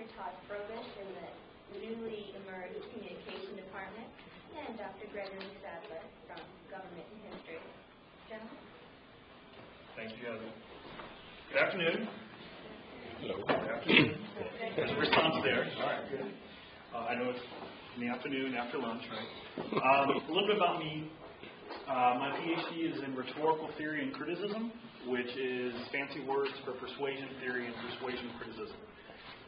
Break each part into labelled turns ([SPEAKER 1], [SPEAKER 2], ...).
[SPEAKER 1] Dr. Todd Frobish in the newly emerged Communication Department, and Dr. Gregory Sadler from Government and History. Gentlemen?
[SPEAKER 2] Thank you, Heather. Good afternoon. Hello. Good afternoon. There's a response there. All right, good. I know it's in the afternoon after lunch, right? A little bit about me. My PhD is in rhetorical theory and criticism, which is fancy words for persuasion theory and persuasion criticism.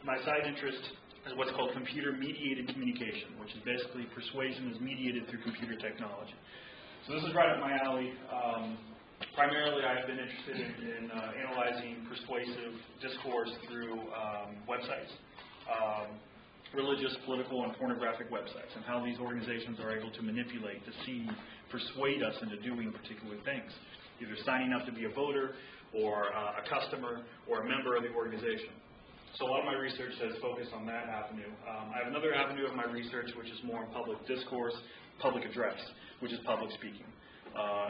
[SPEAKER 2] My side interest is what's called computer-mediated communication, which is basically persuasion is mediated through computer technology. So this is right up my alley. Primarily, I've been interested in analyzing persuasive discourse through websites, religious, political, and pornographic websites, and how these organizations are able to manipulate, deceive, persuade us into doing particular things, either signing up to be a voter or a customer or a member of the organization. So a lot of my research has focused on that avenue. I have another avenue of my research which is more in public discourse, public address, which is public speaking.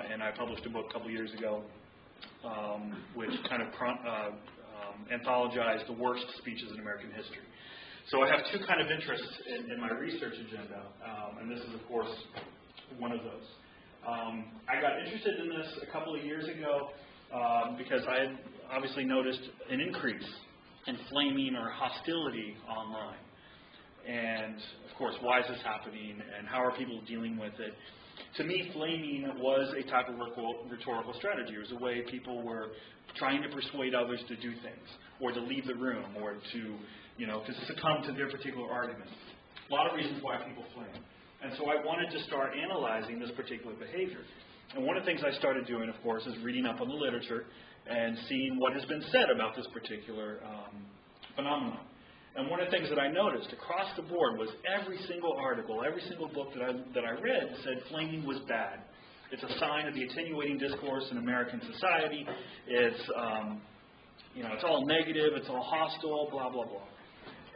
[SPEAKER 2] And I published a book a couple years ago which kind of anthologized the worst speeches in American history. So I have two kind of interests in my research agenda, and this is, of course, one of those. I got interested in this a couple of years ago because I had obviously noticed an increase in flaming or hostility online. And, of course, why is this happening, and how are people dealing with it? To me, flaming was a type of rhetorical strategy. It was a way people were trying to persuade others to do things, or to leave the room, or to succumb to their particular arguments. A lot of reasons why people flame. And so I wanted to start analyzing this particular behavior. And one of the things I started doing, of course, is reading up on the literature and seeing what has been said about this particular phenomenon. And one of the things that I noticed across the board was every single article, every single book that I read said flaming was bad. It's a sign of the attenuating discourse in American society. It's it's all negative, it's all hostile, blah, blah, blah.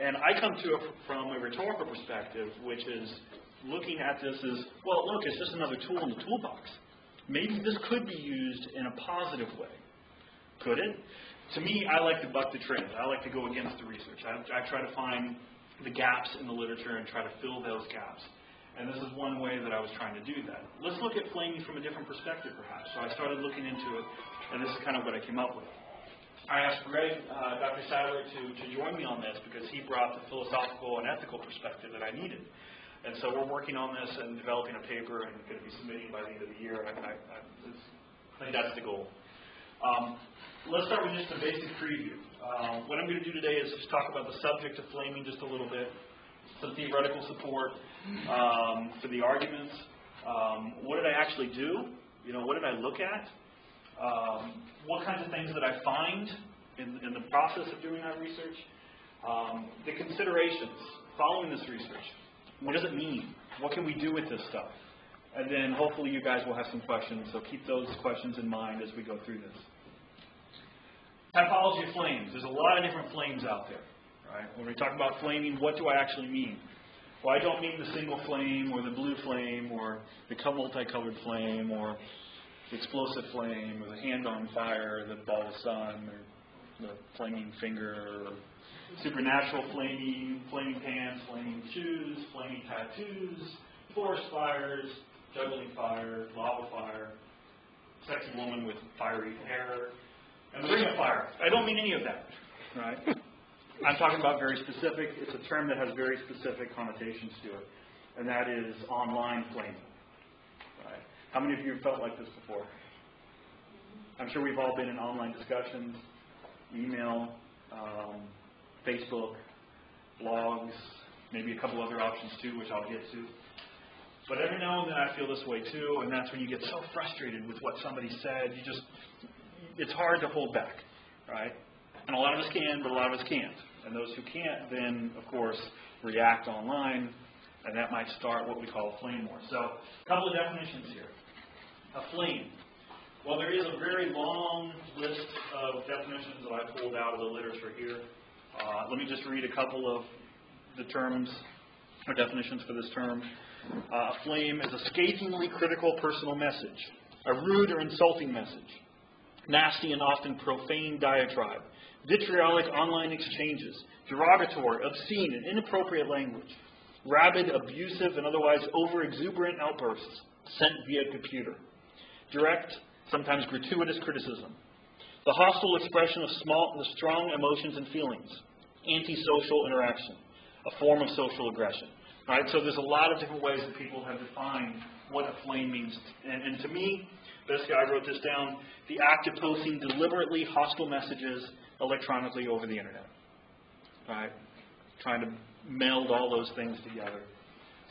[SPEAKER 2] And I come to it from a rhetorical perspective, which is looking at this as, well, look, it's just another tool in the toolbox. Maybe this could be used in a positive way. Could it? To me, I like to buck the trend. I like to go against the research. I try to find the gaps in the literature and try to fill those gaps. And this is one way that I was trying to do that. Let's look at flaming from a different perspective, perhaps. So I started looking into it, and this is kind of what I came up with. I asked Dr. Sadler to join me on this because he brought the philosophical and ethical perspective that I needed. And so we're working on this and developing a paper and going to be submitting by the end of the year. I think that's the goal. Let's start with just a basic preview. What I'm going to do today is just talk about the subject of flaming just a little bit, some theoretical support for the arguments. What did I actually do? What did I look at? What kinds of things did I find in the process of doing that research? The considerations following this research. What does it mean? What can we do with this stuff? And then hopefully you guys will have some questions, so keep those questions in mind as we go through this. Typology of flames. There's a lot of different flames out there. Right? When we talk about flaming, what do I actually mean? Well, I don't mean the single flame or the blue flame or the multicolored flame or the explosive flame or the hand on fire, the ball of sun, or the flaming finger, or supernatural flaming, flaming pants, flaming shoes, flaming tattoos, forest fires, juggling fire, lava fire, sexy woman with fiery hair, and the ring of fire. I don't mean any of that, right? I'm talking about very specific. It's a term that has very specific connotations to it, and that is online flaming. Right? How many of you have felt like this before? I'm sure we've all been in online discussions, email, Facebook, blogs, maybe a couple other options too, which I'll get to. But every now and then I feel this way too, and that's when you get so frustrated with what somebody said, it's hard to hold back, right? And a lot of us can, but a lot of us can't. And those who can't then, of course, react online, and that might start what we call a flame war. So, a couple of definitions here. A flame. Well, there is a very long list of definitions that I pulled out of the literature here. Let me just read a couple of the terms or definitions for this term. A flame is a scathingly critical personal message, a rude or insulting message, nasty and often profane diatribe, vitriolic online exchanges, derogatory, obscene, and inappropriate language, rabid, abusive, and otherwise over-exuberant outbursts sent via computer, direct, sometimes gratuitous criticism, the hostile expression of strong emotions and feelings, antisocial interaction, a form of social aggression. All right, so there's a lot of different ways that people have defined what a flame means. And to me, basically I wrote this down, the act of posting deliberately hostile messages electronically over the internet. All right, trying to meld all those things together.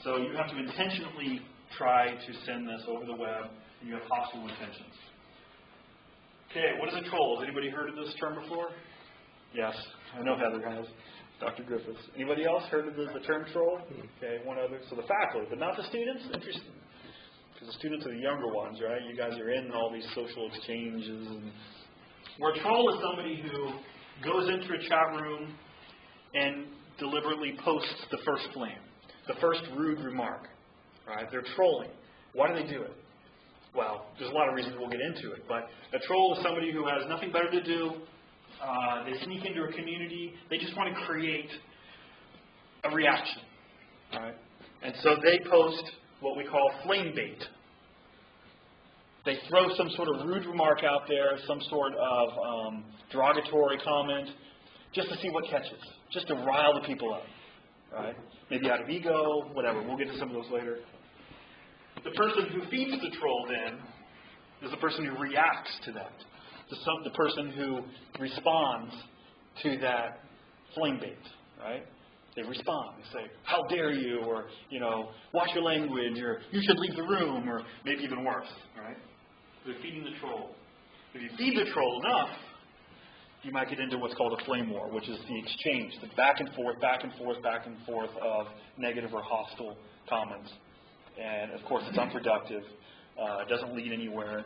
[SPEAKER 2] So you have to intentionally try to send this over the web, and you have hostile intentions. Okay, what is a troll? Has anybody heard of this term before? Yes, I know Heather has. Dr. Griffiths. Anybody else heard of the term troll? Okay, one other. So the faculty, but not the students? Interesting. Because the students are the younger ones, right? You guys are in all these social exchanges. Where a troll is somebody who goes into a chat room and deliberately posts the first flame, the first rude remark. Right? They're trolling. Why do they do it? Well, there's a lot of reasons, we'll get into it. But a troll is somebody who has nothing better to do. They sneak into a community. They just want to create a reaction. Right? And so they post what we call flame bait. They throw some sort of rude remark out there, some sort of derogatory comment, just to see what catches, just to rile the people up. Right? Maybe out of ego, whatever. We'll get to some of those later. The person who feeds the troll then is the person who reacts to that. The person who responds to that flame bait, right? They respond. They say, how dare you, or, watch your language, or you should leave the room, or maybe even worse, right? They're feeding the troll. If you feed the troll enough, you might get into what's called a flame war, which is the exchange, the back and forth, back and forth, back and forth of negative or hostile comments. And, of course, it's unproductive. It doesn't lead anywhere.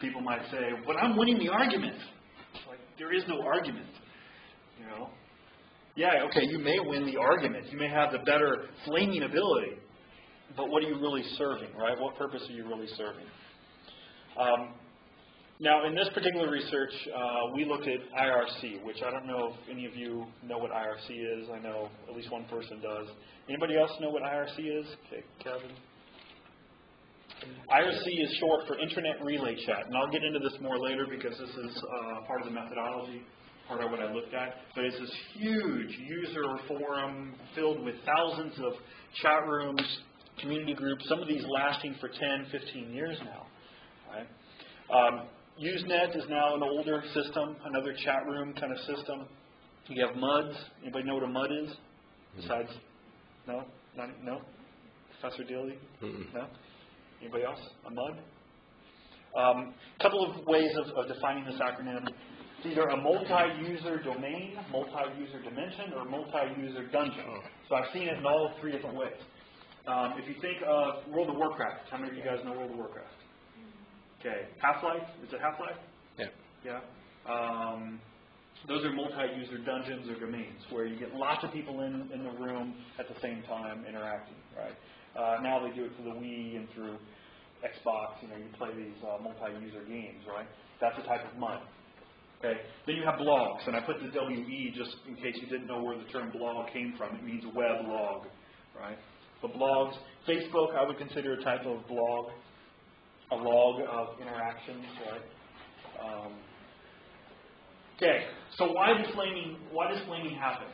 [SPEAKER 2] People might say, but I'm winning the argument. It's like, there is no argument. Yeah, okay, you may win the argument. You may have the better flaming ability. But what are you really serving, right? What purpose are you really serving? Now, in this particular research, we looked at IRC, which I don't know if any of you know what IRC is. I know at least one person does. Anybody else know what IRC is? Okay, Kevin. IRC is short for Internet Relay Chat, and I'll get into this more later because this is part of the methodology, part of what I looked at. But it's this huge user forum filled with thousands of chat rooms, community groups, some of these lasting for 10, 15 years now. Right? Usenet is now an older system, another chat room kind of system. You have MUDs. Anybody know what a MUD is? Besides, no? No? Professor Daly? No? Anybody else? A MUD? A couple of ways of defining this acronym. It's either a multi-user domain, multi-user dimension, or multi-user dungeon. So I've seen it in all three different ways. If you think of World of Warcraft, how many of you guys know World of Warcraft? Okay. Half-Life? Is it Half-Life?
[SPEAKER 3] Yeah.
[SPEAKER 2] Yeah. Those are multi-user dungeons or domains where you get lots of people in the room at the same time interacting, right? Now they do it for the Wii and through Xbox. You play these multi-user games, right? That's a type of MUD. Okay. Then you have blogs, and I put the WE just in case you didn't know where the term blog came from. It means web log, right? But blogs, Facebook, I would consider a type of blog, a log of interactions, right? Okay. So why does flaming happen?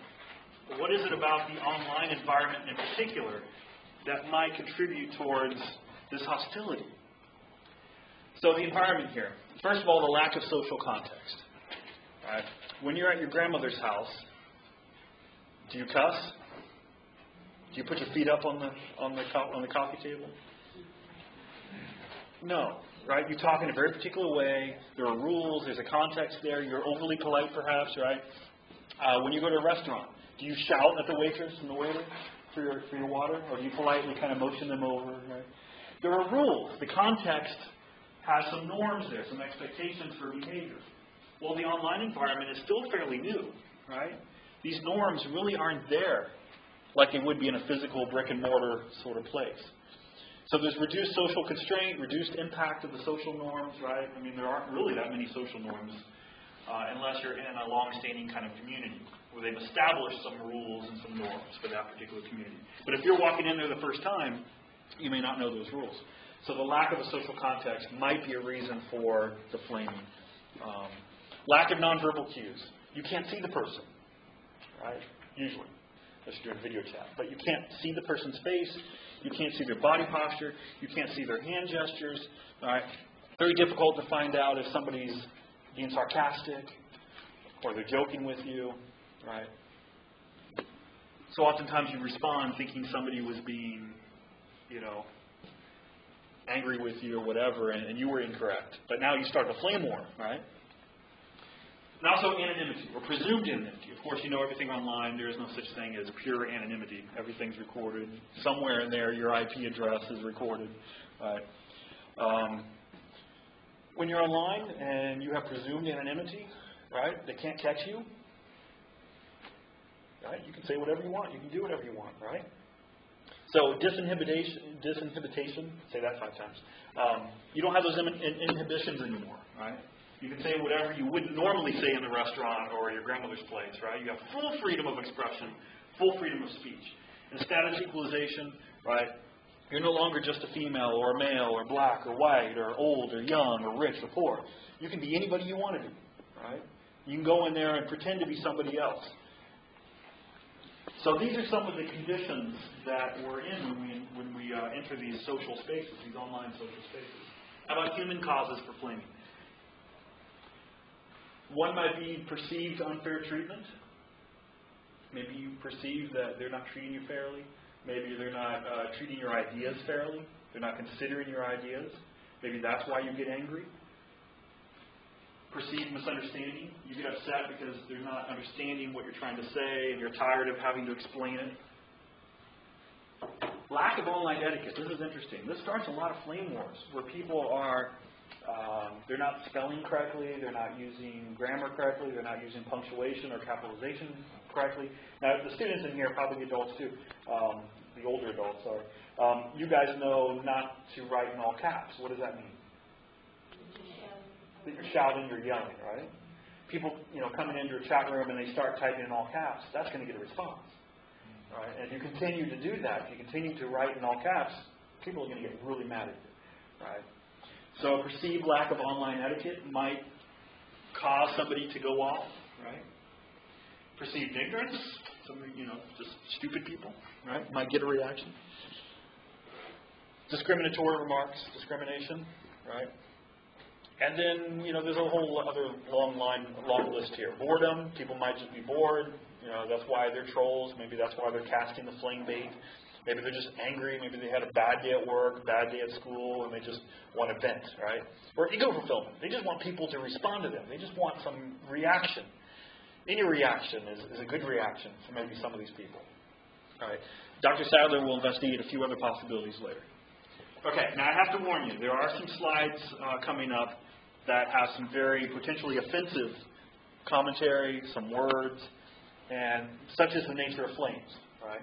[SPEAKER 2] What is it about the online environment in particular that might contribute towards this hostility? So the environment here. First of all, the lack of social context. Right? When you're at your grandmother's house, do you cuss? Do you put your feet up on the coffee table? No. Right? You talk in a very particular way. There are rules. There's a context there. You're overly polite, perhaps. Right? When you go to a restaurant, do you shout at the waitress and the waiter for your water, or do you politely kind of motion them over? Right? There are rules. The context has some norms there, some expectations for behavior. Well, the online environment is still fairly new, right? These norms really aren't there like they would be in a physical brick and mortar sort of place. So there's reduced social constraint, reduced impact of the social norms, right? I mean, there aren't really that many social norms unless you're in a long-standing kind of community where they've established some rules and some norms for that particular community. But if you're walking in there the first time, you may not know those rules. So the lack of a social context might be a reason for the flaming. Lack of nonverbal cues. You can't see the person, right? Usually, unless you're doing video chat. But you can't see the person's face. You can't see their body posture. You can't see their hand gestures. All right? Very difficult to find out if somebody's being sarcastic or they're joking with you, right? So oftentimes you respond thinking somebody was being, angry with you or whatever, and you were incorrect. But now you start to flame war, right? And also anonymity, or presumed anonymity. Of course, you know everything online. There is no such thing as pure anonymity. Everything's recorded. Somewhere in there, your IP address is recorded. Right? When you're online and you have presumed anonymity, right, they can't catch you. Right? You can say whatever you want. You can do whatever you want, right? So disinhibition, say that 5 times. You don't have those inhibitions anymore, right? You can say whatever you wouldn't normally say in the restaurant or your grandmother's place, right? You have full freedom of expression, full freedom of speech. And status equalization, right? You're no longer just a female or a male or black or white or old or young or rich or poor. You can be anybody you want to be, right? You can go in there and pretend to be somebody else. So these are some of the conditions that we're in when we enter these social spaces, these online social spaces. How about human causes for flaming? One might be perceived unfair treatment. Maybe you perceive that they're not treating you fairly. Maybe they're not treating your ideas fairly. They're not considering your ideas. Maybe that's why you get angry. Perceived misunderstanding. You get upset because they're not understanding what you're trying to say and you're tired of having to explain it. Lack of online etiquette. This is interesting. This starts a lot of flame wars where people are, they're not spelling correctly, they're not using grammar correctly, they're not using punctuation or capitalization correctly. Now, the students in here, probably the adults too, the older adults, sorry, you guys know not to write in all caps. What does that mean? That you're shouting, you're yelling, right? People, coming into a chat room and they start typing in all caps, that's going to get a response. Right? And if you continue to do that, if you continue to write in all caps, people are going to get really mad at you. Right? So a perceived lack of online etiquette might cause somebody to go off, right? Perceived ignorance, somebody, just stupid people, right, might get a reaction. Discriminatory remarks, discrimination, right? And then, there's a whole other long list here. Boredom, people might just be bored. That's why they're trolls. Maybe that's why they're casting the flame bait. Maybe they're just angry. Maybe they had a bad day at work, bad day at school, and they just want to vent, right? Or ego fulfillment. They just want people to respond to them. They just want some reaction. Any reaction is a good reaction for maybe some of these people. All right. Dr. Sadler will investigate a few other possibilities later. Okay, now I have to warn you, there are some slides coming up that have some very potentially offensive commentary, some words, and such is the nature of flames, right?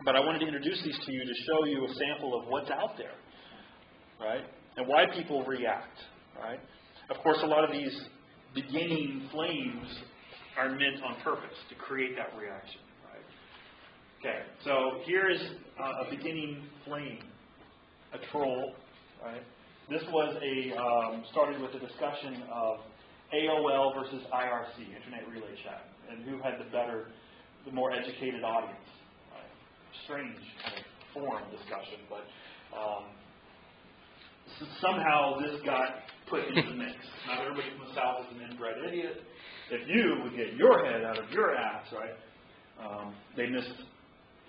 [SPEAKER 2] But I wanted to introduce these to you to show you a sample of what's out there, right? And why people react, right? Of course, a lot of these beginning flames are meant on purpose to create that reaction, right? Okay, so here is a beginning flame, a troll, right? This was started with a discussion of AOL versus IRC, Internet Relay Chat, and who had the more educated audience. Right? Strange kind of forum discussion, but somehow this got put into the mix. Not everybody from the South is an inbred idiot. If you would get your head out of your ass, right? They missed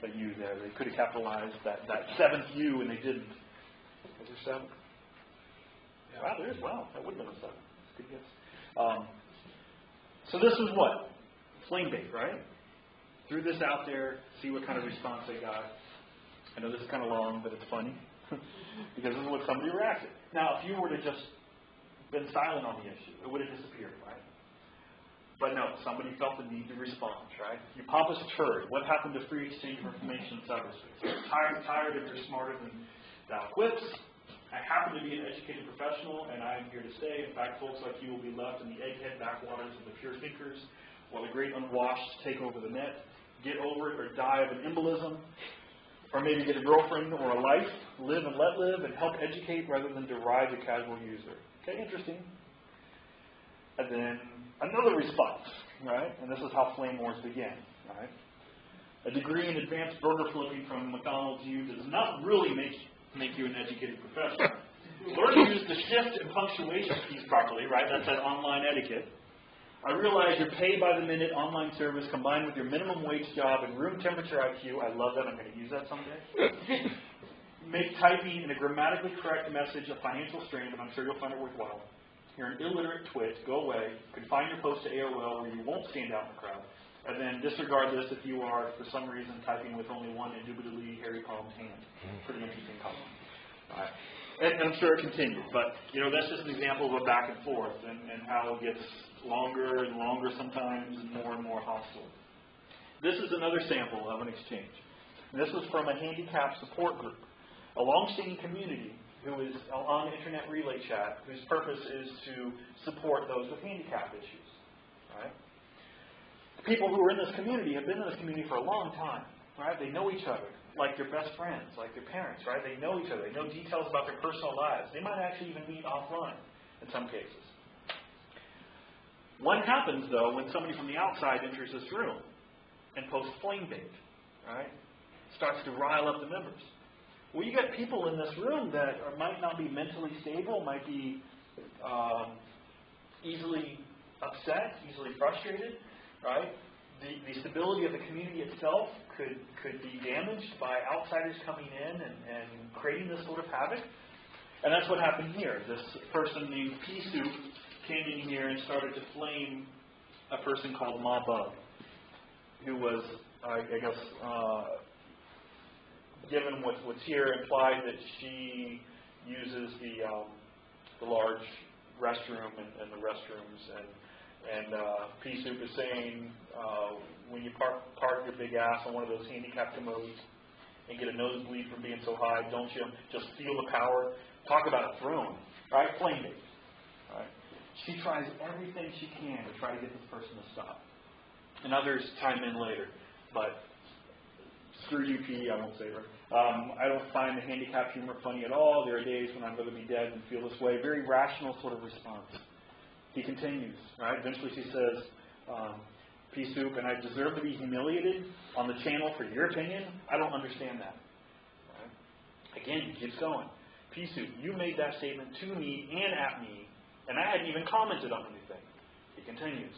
[SPEAKER 2] a U there. They could have capitalized that seventh U, and they didn't. Is there 7? Yeah. Wow, there is. Wow, that would have been a 7. That's a good guess. So this was what? Flame bait, right? Threw this out there, see what kind of response they got. I know this is kind of long, but it's funny. Because this is what somebody reacted. Now, if you were to just been silent on the issue, it would have disappeared, right? But no, somebody felt the need to respond, right? You pompous turd. What happened to free exchange of information in cyberspace? Tired if you're smarter Thou quips, I happen to be an educated professional, and I am here to stay. In fact, folks like you will be left in the egghead backwaters of the pure thinkers, while the great unwashed take over the net, get over it or die of an embolism, or maybe get a girlfriend or a life, live and let live, and help educate rather than deride the casual user. Okay, interesting. And then another response, right? And this is how flame wars begin, right? A degree in advanced burger flipping from McDonald's U does not really make you an educated professional. Learn to use the shift and punctuation keys properly, right? That's that online etiquette. I realize your pay-by-the-minute online service combined with your minimum wage job and room temperature IQ, I love that, I'm going to use that someday, make typing in a grammatically correct message a financial strain, and I'm sure you'll find it worthwhile. You're an illiterate twit, go away, confine your post to AOL where you won't stand out in the crowd, and then disregard this if you are, for some reason, typing with only one indubitably hairy-palmed hand. Pretty interesting column. All right. And I'm sure it continues, but that's just an example of a back and forth and how it gets longer and longer sometimes and more hostile. This is another sample of an exchange. And this was from a handicap support group, a long-standing community who is on Internet Relay Chat, whose purpose is to support those with handicap issues. Right? The people who are in this community have been in this community for a long time. Right? They know each other, like their best friends, like their parents. Right? They know each other. They know details about their personal lives. They might actually even meet offline in some cases. What happens, though, when somebody from the outside enters this room and posts flame bait, right? Starts to rile up the members. Well, you get people in this room that might not be mentally stable, might be easily upset, easily frustrated, right? The stability of the community itself could be damaged by outsiders coming in and creating this sort of havoc. And that's what happened here. This person named Pea Soup came in here and started to flame a person called Ma Bug, who was, I guess, given what's here, implied that she uses the large restroom and the restrooms, and Pea Soup is saying when you park your big ass on one of those handicap commodes and get a nosebleed from being so high, don't you just feel the power? Talk about a throne, right? Flame it, right? She tries everything she can to try to get this person to stop. And others chime in later. But screw you, P, I won't say her. I don't find the handicap humor funny at all. There are days when I'd rather be dead than feel this way. Very rational sort of response. He continues. Right? Eventually she says, Pea Soup, and I deserve to be humiliated on the channel for your opinion? I don't understand that. Right? Again, he keeps going. Pea Soup, you made that statement to me and at me, and I hadn't even commented on anything. He continues.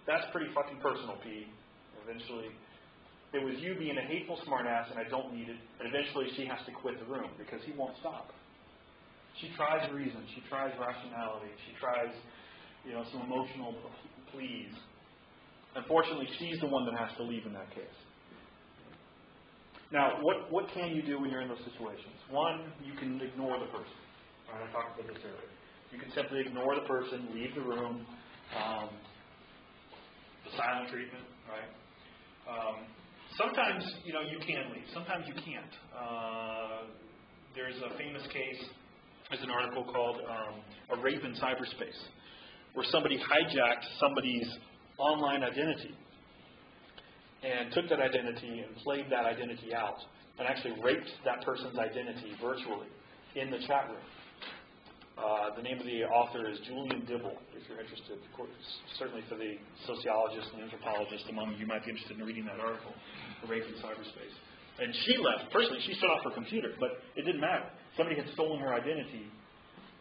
[SPEAKER 2] That's pretty fucking personal, P. Eventually, it was you being a hateful smartass, and I don't need it. And eventually, she has to quit the room because he won't stop. She tries reason. She tries rationality. She tries, some emotional pleas. Unfortunately, she's the one that has to leave in that case. Now, what can you do when you're in those situations? One, you can ignore the person. Right, I talked about this earlier. You can simply ignore the person, leave the room. The silent treatment, right? Sometimes, you can leave. Sometimes you can't. There's a famous case, there's an article called A Rape in Cyberspace, where somebody hijacked somebody's online identity and took that identity and played that identity out and actually raped that person's identity virtually in the chat room. The name of the author is Julian Dibble, if you're interested. Of course, certainly for the sociologists and anthropologists among you might be interested in reading that article, The Rape in Cyberspace. And she left. Personally, she shut off her computer, but it didn't matter. Somebody had stolen her identity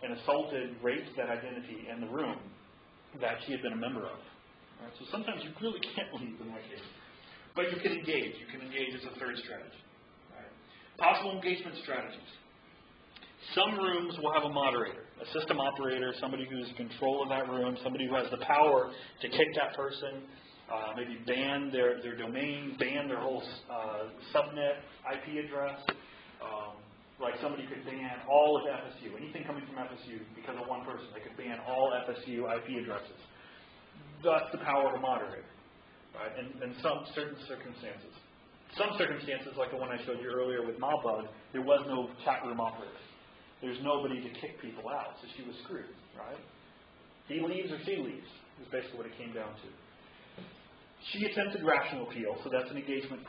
[SPEAKER 2] and assaulted, raped that identity in the room that she had been a member of. Right? So sometimes you really can't leave in that case. But you can engage. You can engage as a third strategy. Right? Possible engagement strategies. Some rooms will have a moderator, a system operator, somebody who's in control of that room, somebody who has the power to kick that person, maybe ban their domain, ban their whole subnet IP address. Like somebody could ban all of FSU, anything coming from FSU because of one person. They could ban all FSU IP addresses. That's the power of a moderator, right? In some certain circumstances. some circumstances, like the one I showed you earlier with Malbug, there was no chat room operator. There's nobody to kick people out, so she was screwed, right? He leaves or she leaves is basically what it came down to. She attempted rational appeal, so that's an engagement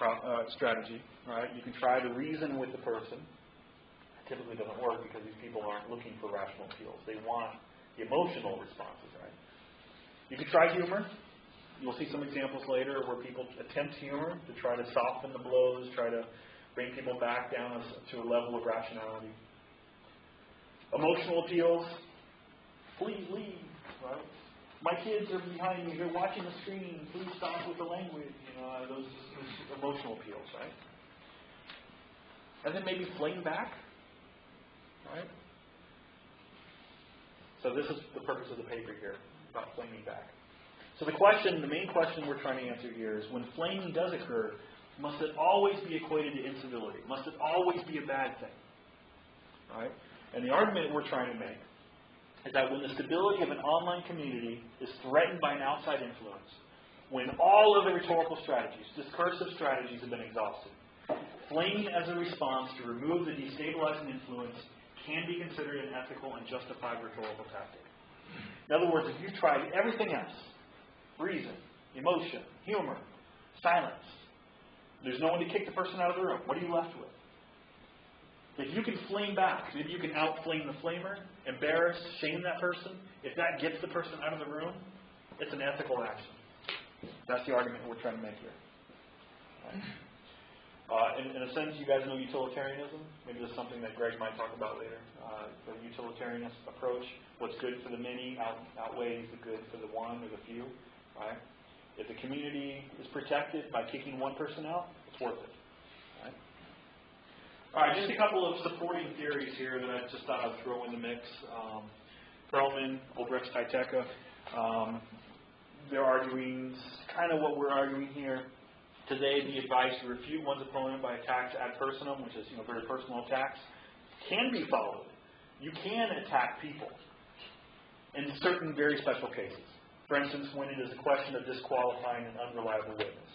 [SPEAKER 2] strategy, right? You can try to reason with the person. It typically doesn't work because these people aren't looking for rational appeals. They want the emotional responses, right? You can try humor. You'll see some examples later where people attempt humor to try to soften the blows, try to bring people back down to a level of rationality. Emotional appeals, please leave, right? My kids are behind me, they're watching the screen, please stop with the language, those emotional appeals, right? And then maybe flame back, right? So this is the purpose of the paper here, about flaming back. So the main question we're trying to answer here is, when flaming does occur, must it always be equated to incivility? Must it always be a bad thing? Right? And the argument we're trying to make is that when the stability of an online community is threatened by an outside influence, when all of the rhetorical strategies, discursive strategies have been exhausted, flaming as a response to remove the destabilizing influence can be considered an ethical and justified rhetorical tactic. In other words, if you've tried everything else, reason, emotion, humor, silence, there's no one to kick the person out of the room, what are you left with? If you can flame back, if you can outflame the flamer, embarrass, shame that person, if that gets the person out of the room, it's an ethical action. That's the argument we're trying to make here. Right. In a sense, you guys know utilitarianism. Maybe this is something that Greg might talk about later. The utilitarianist approach, what's good for the many outweighs the good for the one or the few. Right? If the community is protected by kicking one person out, it's worth it. Right? All right, just a couple of supporting theories here that I just thought I'd throw in the mix. Perlman, Ulbricht, Titeka, they're arguing kind of what we're arguing here. Today, the advice to refute one's opponent by attacks ad personam, which is very personal attacks, can be followed. You can attack people in certain very special cases. For instance, when it is a question of disqualifying an unreliable witness.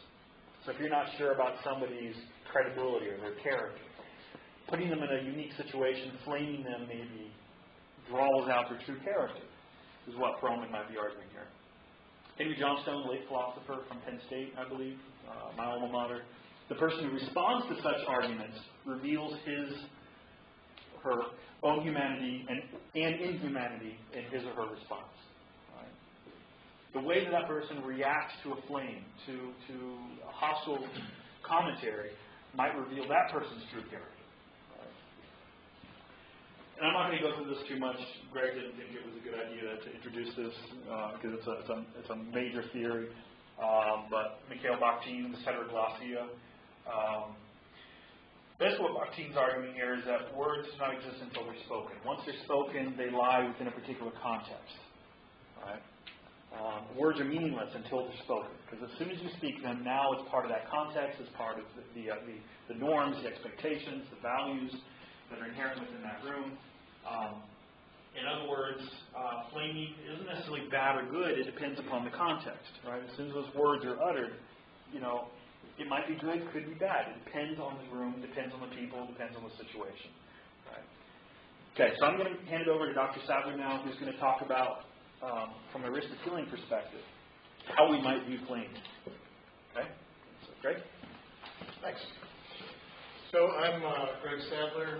[SPEAKER 2] So if you're not sure about somebody's credibility or their character, putting them in a unique situation, flaming them maybe draws out their true character, is what Froman might be arguing here. Henry Johnstone, late philosopher from Penn State, I believe, my alma mater. The person who responds to such arguments reveals her own humanity and inhumanity in his or her response. Right? The way that person reacts to a flame, to a hostile commentary, might reveal that person's true character. And I'm not going to go through this too much. Greg didn't think it was a good idea to introduce this because it's a major theory. But Mikhail Bakhtin's heteroglossia. Basically what Bakhtin's arguing here is that words do not exist until they're spoken. Once they're spoken, they lie within a particular context. Right? Words are meaningless until they're spoken. Because as soon as you speak them, now it's part of that context, it's part of the norms, the expectations, the values that are inherent within that room. In other words, flaming isn't necessarily bad or good. It depends upon the context, right? As soon as those words are uttered, it might be good, could be bad. It depends on the room, depends on the people, depends on the situation. Right? Okay, so I'm going to hand it over to Dr. Sadler now, who's going to talk about, from an Aristotelian perspective, how we might view flaming. Okay? So, Greg?
[SPEAKER 3] Thanks. So I'm Greg Sadler.